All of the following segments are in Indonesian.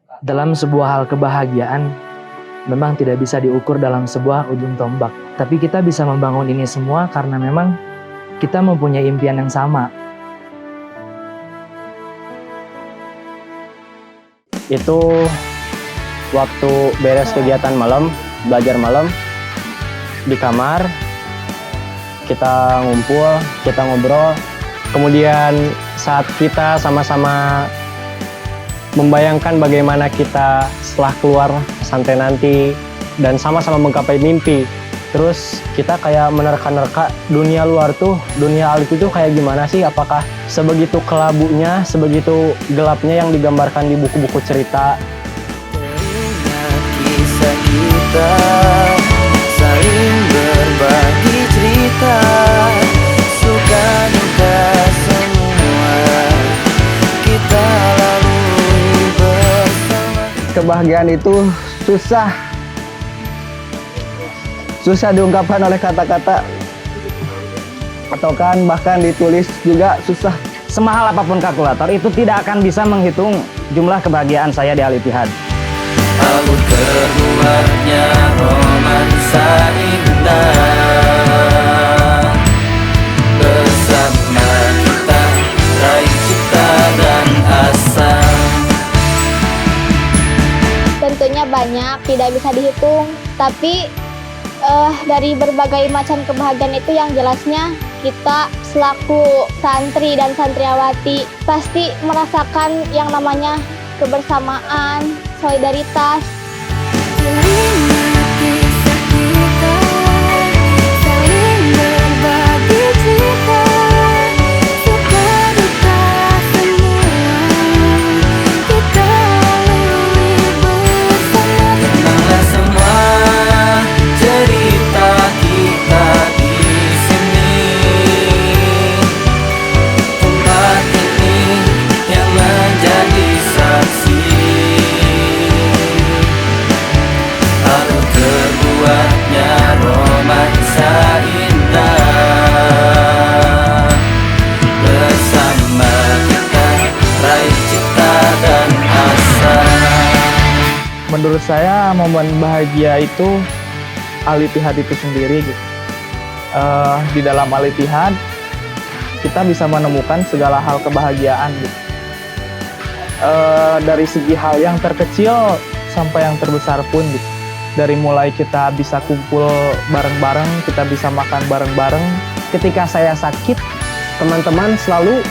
Dalam sebuah hal kebahagiaan, memang tidak bisa diukur dalam sebuah ujung tombak. Tapi kita bisa membangun ini semua karena memang kita mempunyai impian yang sama. Itu waktu beres kegiatan malam, belajar malam, di kamar, kita ngumpul, kita ngobrol. Kemudian saat kita sama-sama membayangkan bagaimana kita setelah keluar pesantren nanti dan sama-sama menggapai mimpi. Terus kita kayak menerka-nerka dunia luar tuh, dunia alit itu kayak gimana sih? Apakah sebegitu kelabunya, sebegitu gelapnya yang digambarkan di buku-buku cerita? Teringat kisah kita, saling berbagi cerita, suka duka semua kita lalui bersama. Kebahagiaan itu susah diungkapkan oleh kata-kata atau bahkan ditulis juga susah. Semahal apapun kalkulator itu tidak akan bisa menghitung jumlah kebahagiaan saya di Al-Ittihad. Aku terbuatnya romansa indah, bersama kita raih cita dan asa. Tentunya banyak, tidak bisa dihitung. Tapi dari berbagai macam kebahagiaan itu yang jelasnya kita selaku santri dan santriawati pasti merasakan yang namanya kebersamaan, solidaritas. Menurut saya momen bahagia itu Al-Ittihad itu sendiri gitu. Di dalam Al-Ittihad kita bisa menemukan segala hal kebahagiaan gitu. Dari segi hal yang terkecil sampai yang terbesar pun gitu. Dari mulai kita bisa kumpul bareng-bareng, kita bisa makan bareng-bareng. Ketika saya sakit, teman-teman selalu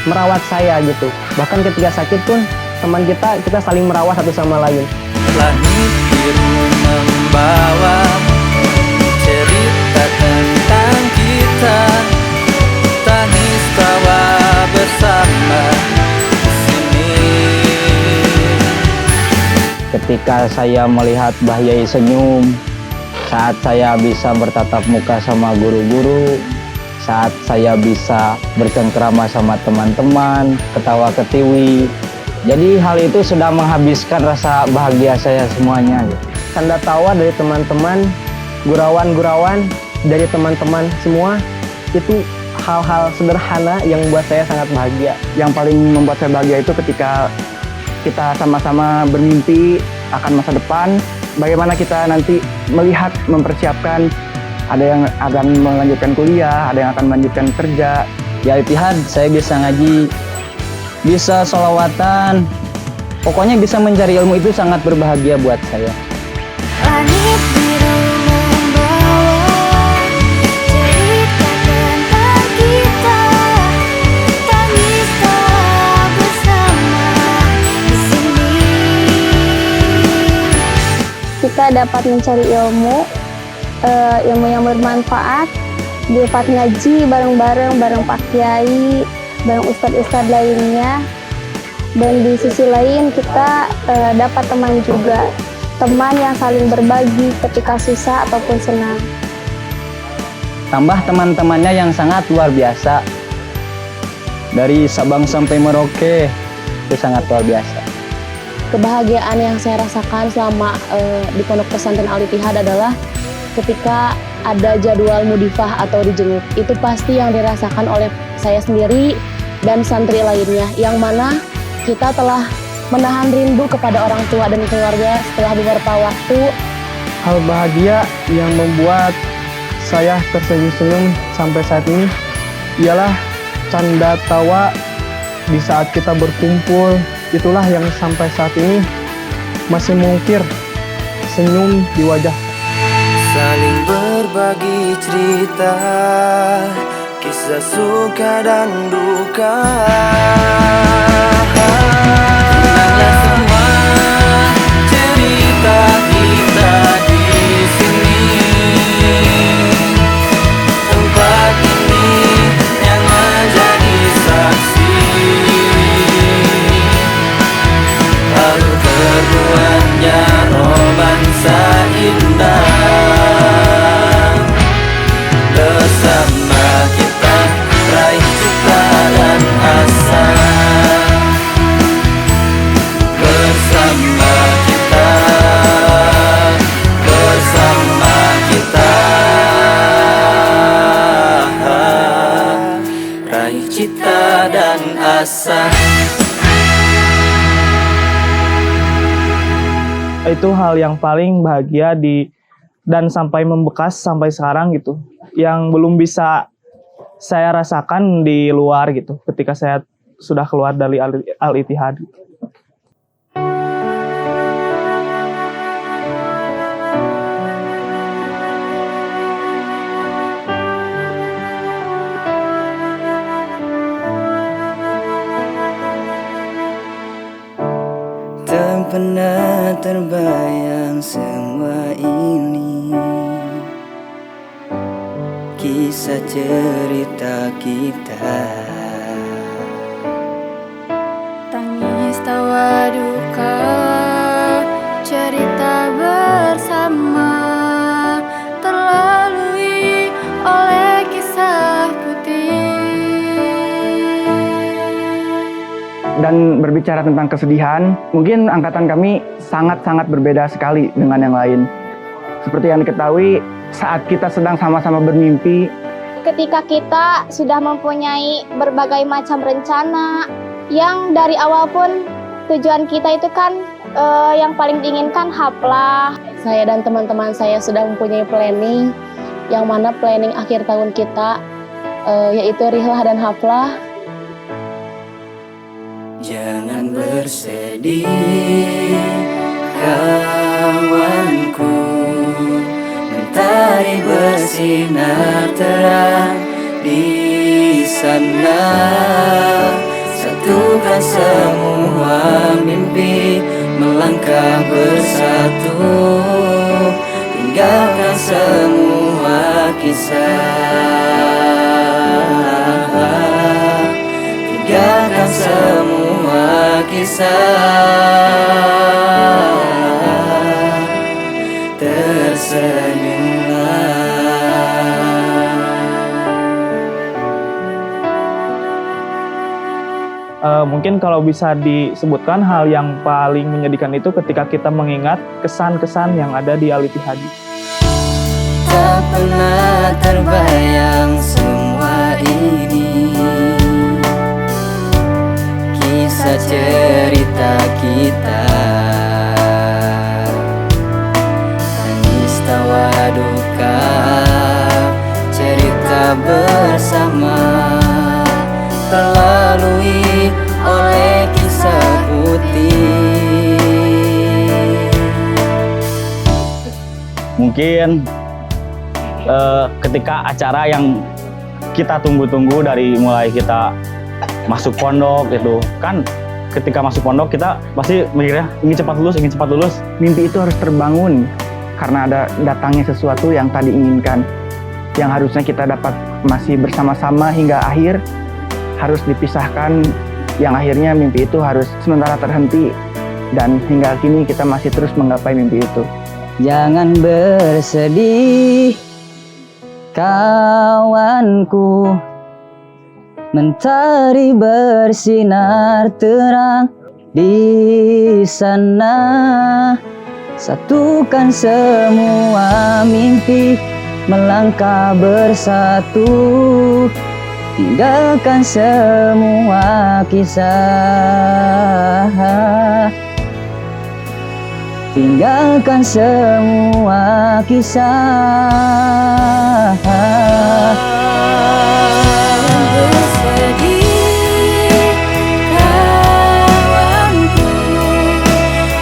merawat saya gitu. Bahkan ketika sakit pun teman kita saling merawat satu sama lain. Langit biru membawa cerita tentang kita, tangis tawa bersama di sini. Ketika saya melihat Mbah Yai senyum, saat saya bisa bertatap muka sama guru-guru, saat saya bisa bercengkrama sama teman-teman, ketawa ketiwi. Jadi hal itu sudah menghabiskan rasa bahagia saya semuanya. Tanda tawa dari teman-teman, gurawan-gurawan dari teman-teman semua, itu hal-hal sederhana yang membuat saya sangat bahagia. Yang paling membuat saya bahagia itu ketika kita sama-sama bermimpi akan masa depan, bagaimana kita nanti melihat, mempersiapkan, ada yang akan melanjutkan kuliah, ada yang akan melanjutkan kerja. Di Al-Ittihad saya bisa ngaji, bisa sholawatan, pokoknya bisa mencari ilmu itu sangat berbahagia buat saya. Langit biru membawa cerita tentang kita, tangis tawa bersama di sini. Kita dapat mencari ilmu yang bermanfaat, dapat ngaji bareng-bareng, bareng Pak Kiai, bareng ustadz-ustadz lainnya. Dan di sisi lain kita dapat teman juga, teman yang saling berbagi ketika susah ataupun senang. Tambah teman-temannya yang sangat luar biasa. Dari Sabang sampai Merauke, itu sangat luar biasa. Kebahagiaan yang saya rasakan selama di Pondok Pesantren Al-Ittihad adalah ketika ada jadwal mudifah atau dijenguk. Itu pasti yang dirasakan oleh saya sendiri dan santri lainnya, yang mana kita telah menahan rindu kepada orang tua dan keluarga setelah beberapa waktu. Hal bahagia yang membuat saya tersenyum-senyum sampai saat ini ialah canda tawa di saat kita berkumpul. Itulah yang sampai saat ini masih mengukir senyum di wajah. Saling berbagi cerita, kisah suka dan duka. Kenanglah semua cerita kita di sini. Tempat ini yang menjadi saksi. Lalu terbuatnya romansa indah. Bersama kita raih cita dan asa. Bersama kita raih cita dan asa. Itu hal yang paling bahagia dan sampai membekas sampai sekarang gitu, yang belum bisa saya rasakan di luar gitu ketika saya sudah keluar dari Al-Ittihad. Tak pernah terbayang semua ini, kisah cerita kita. Tangis tawa duka, cerita bersama, terlalui oleh kisah putih. Dan berbicara tentang kesedihan, mungkin angkatan kami sangat-sangat berbeda sekali dengan yang lain. Seperti yang diketahui, saat kita sedang sama-sama bermimpi, Ketika kita sudah mempunyai berbagai macam rencana, yang dari awal pun tujuan kita itu kan yang paling diinginkan haflah. Saya dan teman-teman saya sudah mempunyai planning, yang mana planning akhir tahun kita yaitu rihlah dan haflah. Jangan bersedih, kawanku. Mentari bersinar terang di sana. Satukan semua mimpi, melangkah bersatu. Tinggalkan semua kisah. Tinggalkan semua kisah. Tersenyumlah. Mungkin kalau bisa disebutkan hal yang paling menyedihkan itu ketika kita mengingat kesan-kesan yang ada di Al-Ittihad. Tak pernah terbayang semua ini, kisah cerita kita. Tangis tawa duka, cerita bersama, terlalui oleh kisah putih. Mungkin ketika acara yang kita tunggu-tunggu dari mulai kita masuk pondok itu kan, ketika masuk pondok kita pasti mikirnya ingin cepat lulus. Mimpi itu harus terbangun karena ada datangnya sesuatu yang tadi inginkan, yang harusnya kita dapat masih bersama-sama hingga akhir, harus dipisahkan, yang akhirnya mimpi itu harus sementara terhenti, dan hingga kini kita masih terus menggapai mimpi itu. Jangan bersedih, kawanku. Mentari bersinar terang di sana. Satukan semua mimpi, melangkah bersatu. Tinggalkan semua kisah. tinggalkan semua kisah. Bersedih kawanku,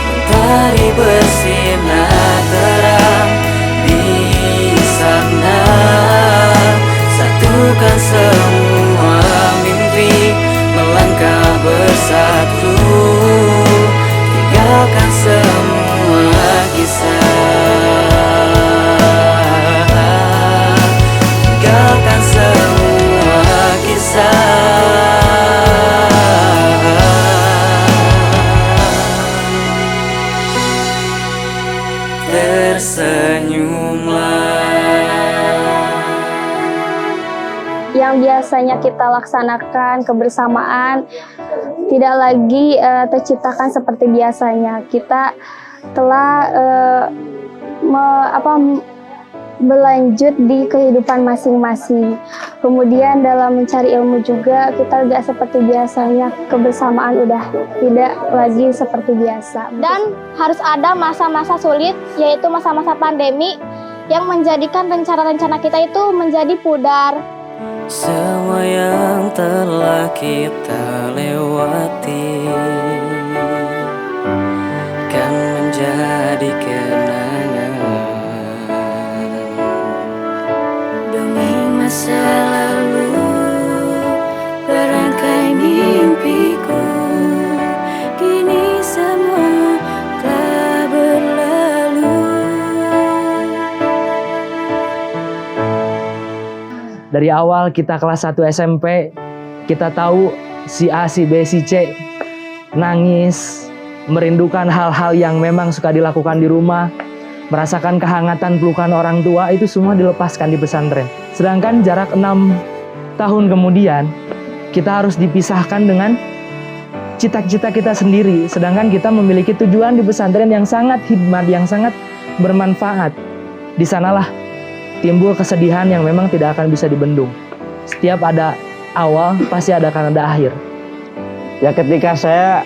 Mentari bersinar terang di sana, satukan semua mimpi, melangkah bersatu, tinggalkan semua kisah, tinggalkan semua kisah. Tersenyumlah. Yang biasanya kita laksanakan kebersamaan tidak lagi terciptakan seperti biasanya. Kita telah berlanjut di kehidupan masing-masing. Kemudian dalam mencari ilmu juga kita tidak seperti biasanya, kebersamaan udah tidak lagi seperti biasa. Dan harus ada masa-masa sulit, yaitu masa-masa pandemi yang menjadikan rencana-rencana kita itu menjadi pudar. Semua yang telah kita lewati kan menjadi kenangan demi masa lalu, berangkai mimpiku, kini semua telah berlalu. Dari awal kita kelas 1 SMP, kita tahu si A, si B, si C nangis, merindukan hal-hal yang memang suka dilakukan di rumah, merasakan kehangatan pelukan orang tua, itu semua dilepaskan di pesantren. Sedangkan jarak 6 tahun kemudian, kita harus dipisahkan dengan cita-cita kita sendiri. Sedangkan kita memiliki tujuan di pesantren yang sangat hikmat, yang sangat bermanfaat. Di sanalah timbul kesedihan yang memang tidak akan bisa dibendung. Setiap ada awal, pasti akan ada akhir. Ya ketika saya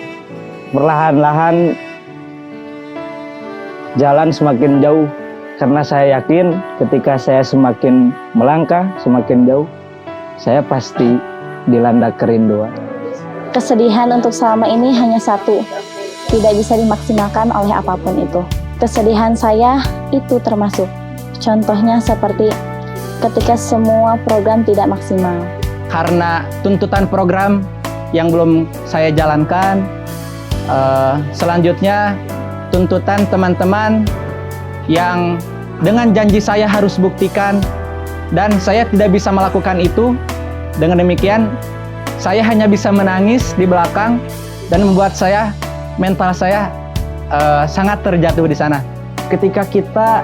perlahan-lahan jalan semakin jauh, karena saya yakin ketika saya semakin melangkah, semakin jauh, saya pasti dilanda kerinduan. Kesedihan untuk selama ini hanya satu, tidak bisa dimaksimalkan oleh apapun itu. Kesedihan saya itu termasuk. Contohnya seperti ketika semua program tidak maksimal. Karena tuntutan program yang belum saya jalankan, selanjutnya tuntutan teman-teman yang dengan janji saya harus buktikan dan saya tidak bisa melakukan itu. Dengan demikian, saya hanya bisa menangis di belakang dan membuat mental saya sangat terjatuh di sana. Ketika kita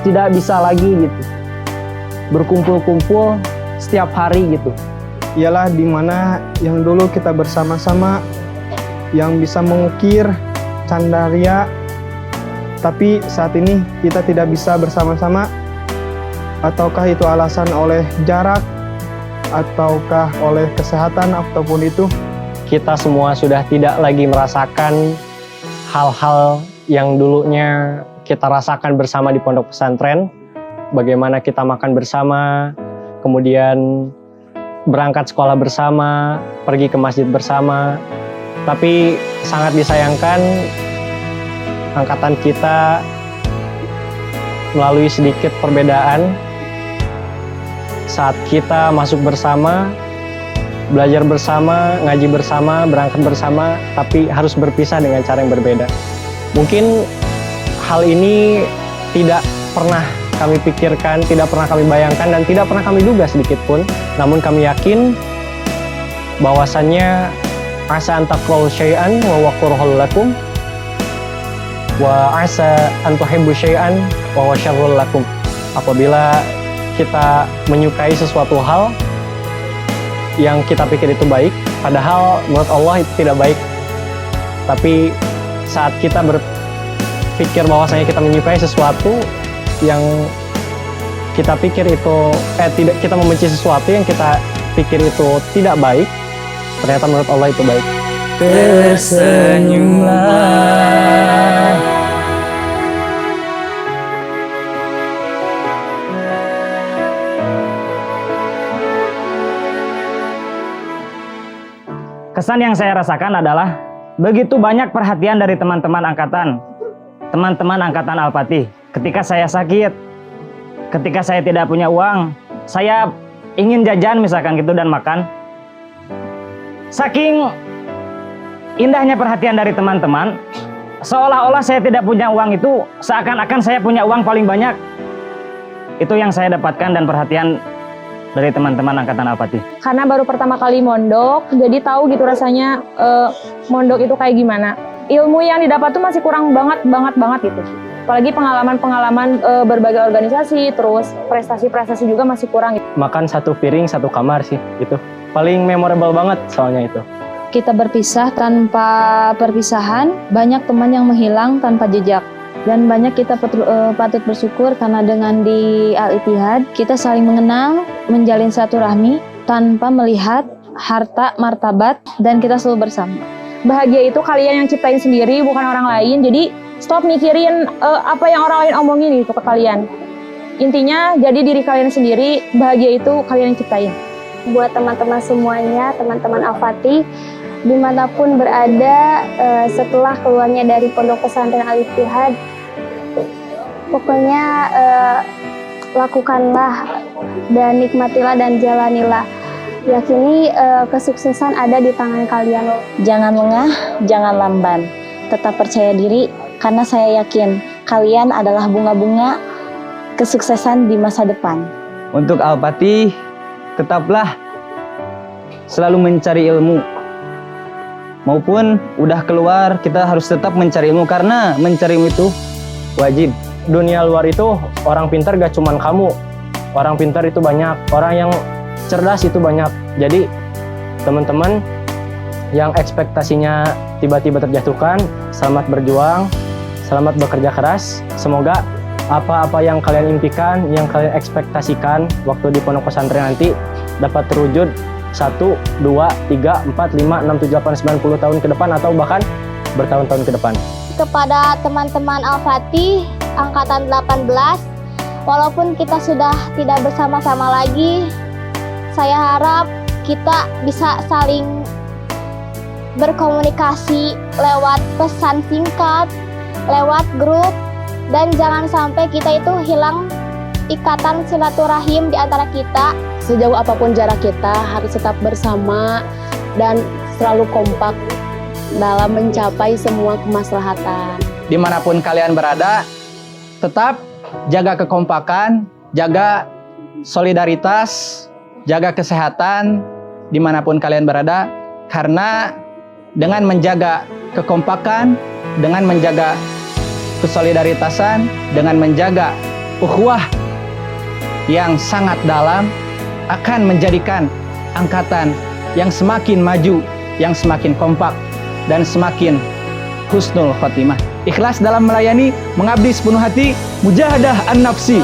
tidak bisa lagi gitu berkumpul-kumpul setiap hari gitu, ialah dimana yang dulu kita bersama-sama, yang bisa mengukir candaria, tapi saat ini kita tidak bisa bersama-sama. Ataukah itu alasan oleh jarak, ataukah oleh kesehatan, ataupun itu kita semua sudah tidak lagi merasakan hal-hal yang dulunya kita rasakan bersama di pondok pesantren. Bagaimana kita makan bersama, kemudian berangkat sekolah bersama, pergi ke masjid bersama. Tapi sangat disayangkan angkatan kita melalui sedikit perbedaan. Saat kita masuk bersama, belajar bersama, ngaji bersama, berangkat bersama, tapi harus berpisah dengan cara yang berbeda. Mungkin hal ini tidak pernah kami pikirkan, tidak pernah kami bayangkan, dan tidak pernah kami duga sedikit pun. Namun kami yakin bahwasannya asa an takrahu syai'an wa huwa kurhul lakum wa asa an tuhibbu syai'an wa huwa syarrul lakum. Apabila kita menyukai sesuatu hal yang kita pikir itu baik, padahal menurut Allah itu tidak baik. Tapi saat kita berpikir bahwasanya kita menyukai sesuatu yang kita pikir itu tidak, kita membenci sesuatu yang kita pikir itu tidak baik, ternyata menurut Allah itu baik. Tersenyumlah Kesan yang saya rasakan adalah begitu banyak perhatian dari teman-teman angkatan Al-Fatih. Ketika saya sakit, ketika saya tidak punya uang, saya ingin jajan misalkan gitu dan makan. Saking indahnya perhatian dari teman-teman, seolah-olah saya tidak punya uang itu seakan-akan saya punya uang paling banyak. Itu yang saya dapatkan dan perhatian dari teman-teman angkatan Al-Fatih. Karena baru pertama kali mondok, jadi tahu gitu rasanya mondok itu kayak gimana. Ilmu yang didapat tuh masih kurang banget gitu. Apalagi pengalaman-pengalaman berbagai organisasi, terus prestasi-prestasi juga masih kurang. Makan satu piring satu kamar sih, itu paling memorable banget soalnya itu. Kita berpisah tanpa perpisahan, banyak teman yang menghilang tanpa jejak. Dan banyak kita patut bersyukur karena dengan di Al-Ittihad kita saling mengenal, menjalin silaturahmi tanpa melihat harta, martabat, dan kita selalu bersama. Bahagia itu kalian yang ciptain sendiri, bukan orang lain. Jadi stop mikirin apa yang orang lain omongin gitu ke kalian. Intinya jadi diri kalian sendiri, bahagia itu kalian yang ciptain. Buat teman-teman semuanya, teman-teman Al-Fatih, dimanapun berada setelah keluarnya dari Pondok Pesantren Al-Ittihad, pokoknya lakukanlah dan nikmatilah dan jalanilah. Yakini kesuksesan ada di tangan kalian. Jangan lengah, jangan lamban. Tetap percaya diri karena saya yakin kalian adalah bunga-bunga kesuksesan di masa depan. Untuk Al-Fatih, tetaplah selalu mencari ilmu. Maupun udah keluar, kita harus tetap mencari ilmu karena mencari ilmu itu wajib. Dunia luar itu orang pintar gak cuman kamu. Orang pintar itu banyak, orang yang cerdas itu banyak. Jadi teman-teman yang ekspektasinya tiba-tiba terjatuhkan, selamat berjuang, selamat bekerja keras. Semoga apa-apa yang kalian impikan, yang kalian ekspektasikan waktu di pondok pesantren nanti dapat terwujud 1, 2, 3, 4, 5, 6, 7, 8, 9, 10 tahun ke depan atau bahkan bertahun-tahun ke depan. Kepada teman-teman Al-Fatih angkatan 18, walaupun kita sudah tidak bersama-sama lagi, saya harap kita bisa saling berkomunikasi lewat pesan singkat, lewat grup, dan jangan sampai kita itu hilang ikatan silaturahim di antara kita. Sejauh apapun jarak kita harus tetap bersama dan selalu kompak dalam mencapai semua kemaslahatan. Dimanapun kalian berada, tetap jaga kekompakan, jaga solidaritas, jaga kesehatan dimanapun kalian berada. Karena dengan menjaga kekompakan, dengan menjaga kesolidaritasan, dengan menjaga ukhuwah yang sangat dalam, akan menjadikan angkatan yang semakin maju, yang semakin kompak, dan semakin husnul khotimah. Ikhlas dalam melayani, mengabdi sepenuh hati, mujahadah an-nafsi.